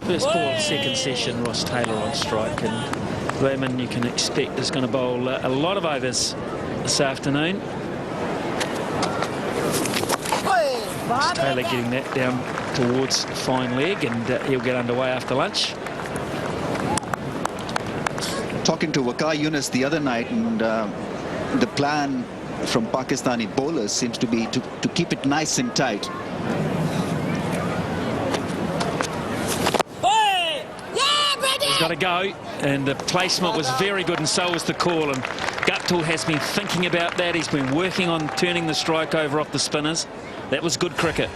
First ball, second session, Ross Taylor on strike, and Lehman, you can expect, is going to bowl a lot of overs this afternoon. Ross Taylor getting that down towards the fine leg, and he'll get underway after lunch. Talking to Waqar Yunus the other night, and the plan from Pakistani bowlers seems to be to keep it nice and tight. He's got to go, and the placement was very good, and so was the call. And Guptill has been thinking about that. He's been working on turning the strike over off the spinners. That was good cricket.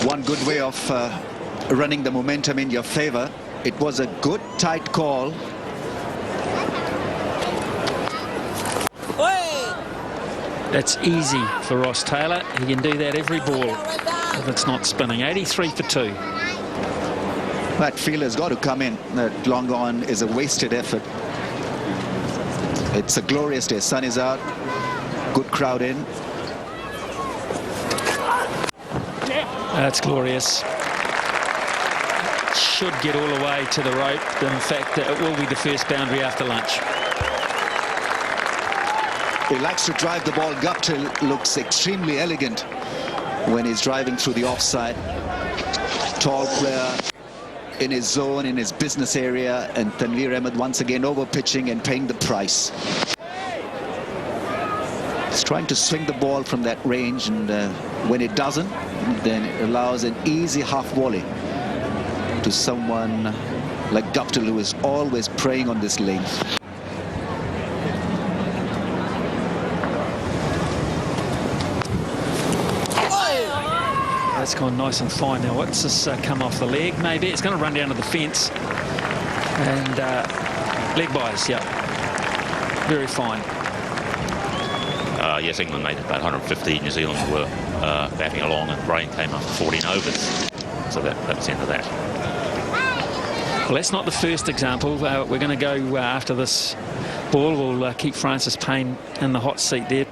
One good way of running the momentum in your favor. It was a good tight call. That's easy for Ross Taylor. He can do that every ball if it's not spinning. 83 for 2. That fielder's got to come in. That long on is a wasted effort. It's a glorious day. Sun is out. Good crowd in. That's glorious. Should get all the way to the rope. In fact, it will be the first boundary after lunch. He likes to drive the ball. Guptill looks extremely elegant when he's driving through the offside. Tall player in his zone, in his business area, and Tanveer Ahmed once again over pitching and paying the price. He's trying to swing the ball from that range, and when it doesn't, then it allows an easy half volley to someone like Guptill, who is always preying on this length. That's gone nice and fine. Now, what's this come off the leg? Maybe it's going to run down to the fence. And leg bias, yeah. Very fine. Yes, England made it about 150. New Zealand were batting along, and rain came after 14 overs. So that was the end of that. Well, that's not the first example. We're going to go after this ball. We'll keep Francis Payne in the hot seat there.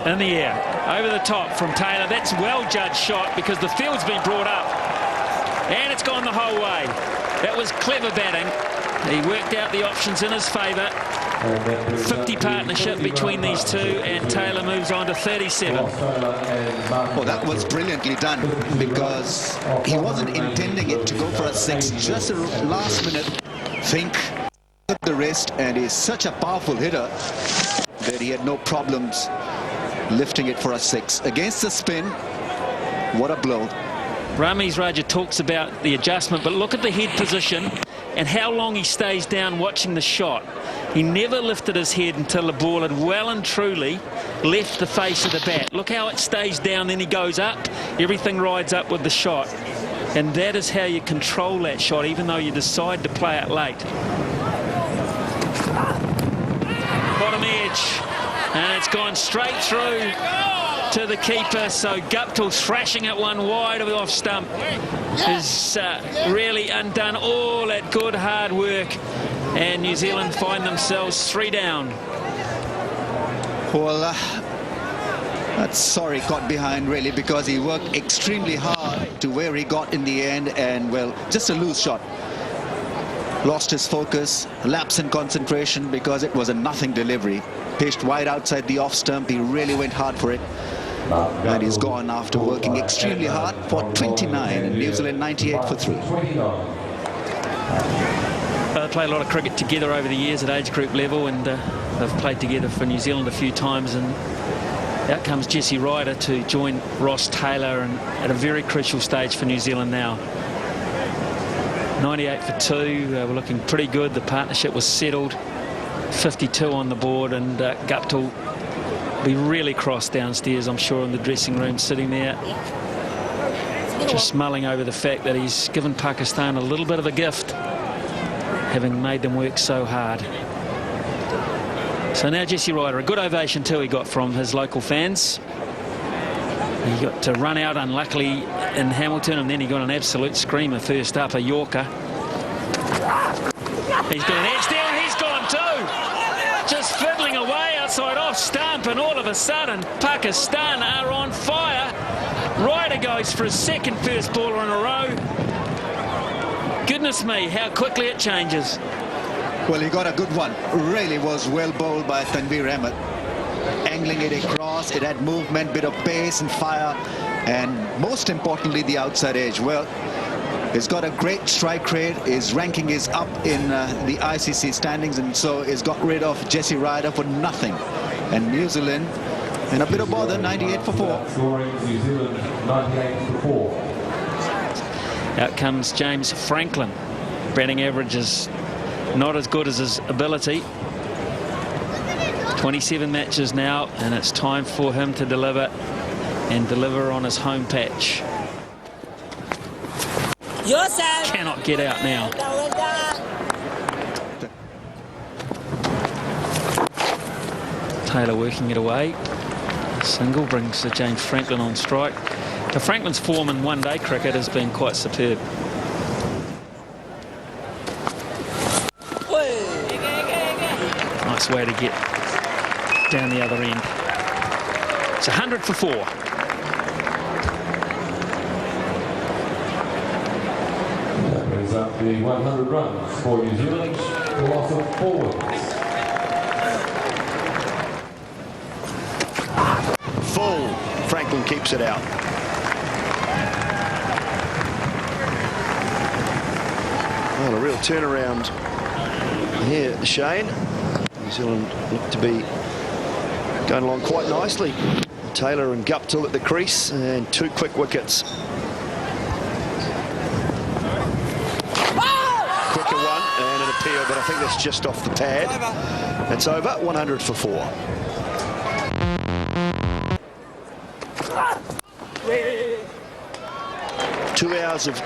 In the air, over the top from Taylor. That's a well-judged shot because the field's been brought up. And it's gone the whole way. That was clever batting. He worked out the options in his favour. 50 partnership between these two, and Taylor moves on to 37. Oh, that was brilliantly done, because he wasn't intending it to go for a 6. Just a last-minute think, the wrist, and he's such a powerful hitter that he had no problems lifting it for a 6. Against the spin, what a blow. Ramiz Raja talks about the adjustment, but look at the head position and how long he stays down watching the shot. He never lifted his head until the ball had well and truly left the face of the bat. Look how it stays down, then he goes up. Everything rides up with the shot. And that is how you control that shot, even though you decide to play it late. Bottom edge. And it's gone straight through to the keeper. So Guptill thrashing it one wide of the off stump has really undone all that good hard work. And New Zealand find themselves 3 down. Well, that's sorry caught behind, really, because he worked extremely hard to where he got in the end. And, well, just a loose shot. Lost his focus, lapse in concentration because it was a nothing delivery. Pitched wide outside the off stump. He really went hard for it. And he's gone after working extremely hard for 29, and New Zealand 98 for 3. They played a lot of cricket together over the years at age group level, and they've played together for New Zealand a few times. And out comes Jesse Ryder to join Ross Taylor, and at a very crucial stage for New Zealand now. 98 for 2. We're looking pretty good. The partnership was settled. 52 on the board, and Guptill will be really cross downstairs, I'm sure, in the dressing room, sitting there just mulling over the fact that he's given Pakistan a little bit of a gift, having made them work so hard. So now Jesse Ryder, a good ovation too he got from his local fans. He got to run out unluckily in Hamilton, and then he got an absolute screamer first up, a Yorker. He's got an edge there, and he's gone. outside off stump, and all of a sudden Pakistan are on fire. Ryder goes for his second first baller in a row. Goodness me, how quickly it changes. Well, he got a good one. Really was well bowled by Tanveer Ahmed. Angling it across, it had movement, bit of pace and fire, and most importantly the outside edge. Well, he's got a great strike rate. His ranking is up in the ICC standings, and so he's got rid of Jesse Ryder for nothing. And New Zealand in a bit of bother, 98 for 4. Scoring New Zealand 98 for 4. Out comes James Franklin. Batting average is not as good as his ability. 27 matches now, and it's time for him to deliver, and deliver on his home patch. Cannot get out now. Taylor working it away. Single brings James Franklin on strike. Now, Franklin's form in one-day cricket has been quite superb. Nice way to get down the other end. It's 100 for 4. That brings up the 100 runs for New Zealand, the loss of 4 wickets. Full. Franklin keeps it out. Well, a real turnaround here, Shane. New Zealand look to be going along quite nicely. Taylor and Guptill at the crease, and 2 quick wickets. Quicker one and an appeal, but I think that's just off the pad. That's over. 100 for 4. Two hours of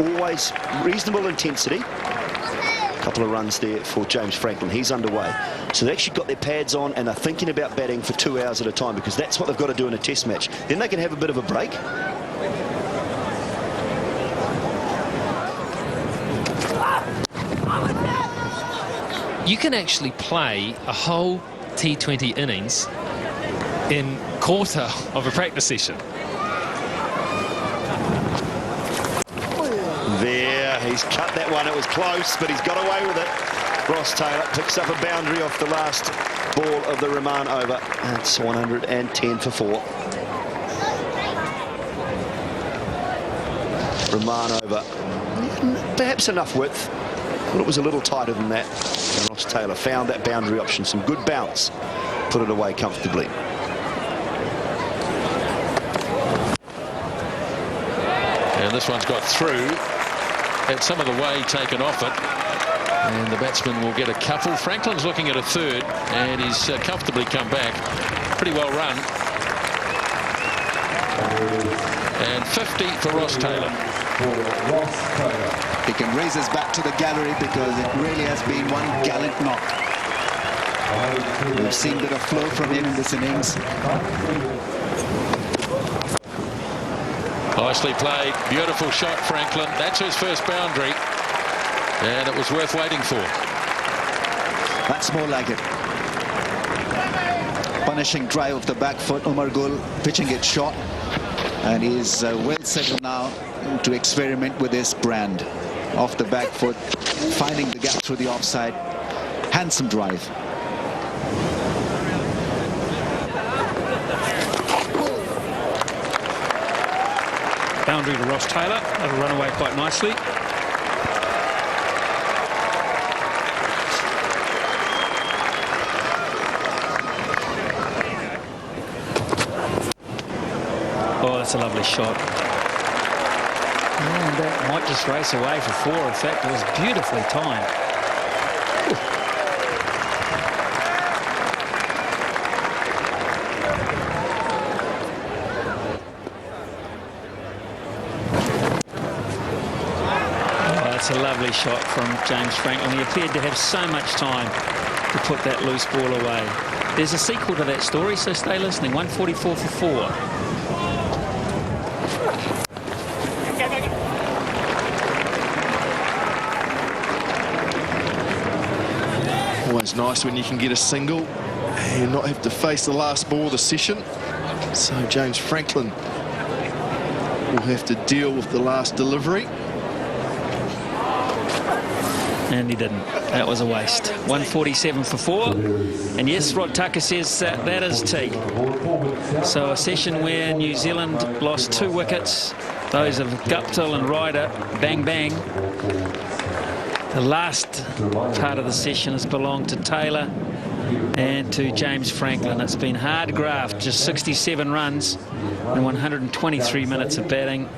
always reasonable intensity. A couple of runs there for James Franklin. He's underway. So they actually got their pads on and are thinking about batting for 2 hours at a time, because that's what they've got to do in a test match. Then they can have a bit of a break. You can actually play a whole T20 innings in quarter of a practice session. There, he's cut that one. It was close, but he's got away with it. Ross Taylor picks up a boundary off the last ball of the Rahman over. That's 110 for 4. Rahman over. Perhaps enough width. But it was a little tighter than that. And Ross Taylor found that boundary option. Some good bounce. Put it away comfortably. And this one's got through. Had some of the way taken off it. And the batsman will get a couple. Franklin's looking at a third, and he's comfortably come back. Pretty well run. And 50 for Ross Taylor. He can raise his bat to the gallery, because it really has been one gallant knock. We've seen a bit of flow from him in this innings. Nicely played. Beautiful shot, Franklin. That's his first boundary. And it was worth waiting for. That's more like it. Punishing drive of the back foot. Umar Gul pitching it short. And he's well settled now to experiment with this brand. Off the back foot, finding the gap through the offside. Handsome drive. Boundary to Ross Taylor. That'll run away quite nicely. Oh, that's a lovely shot. And that might just race away for 4. In fact, it was beautifully timed. That's a lovely shot from James Franklin. He appeared to have so much time to put that loose ball away. There's a sequel to that story, so stay listening. 144 for 4. Always nice when you can get a single, and not have to face the last ball of the session. So James Franklin will have to deal with the last delivery. And he didn't. That was a waste. 147 for 4. And yes, Rod Tucker says that is tea. So a session where New Zealand lost 2 wickets. Those of Guptill and Ryder, bang, bang. The last part of the session has belonged to Taylor and to James Franklin. It's been hard graft, just 67 runs and 123 minutes of batting.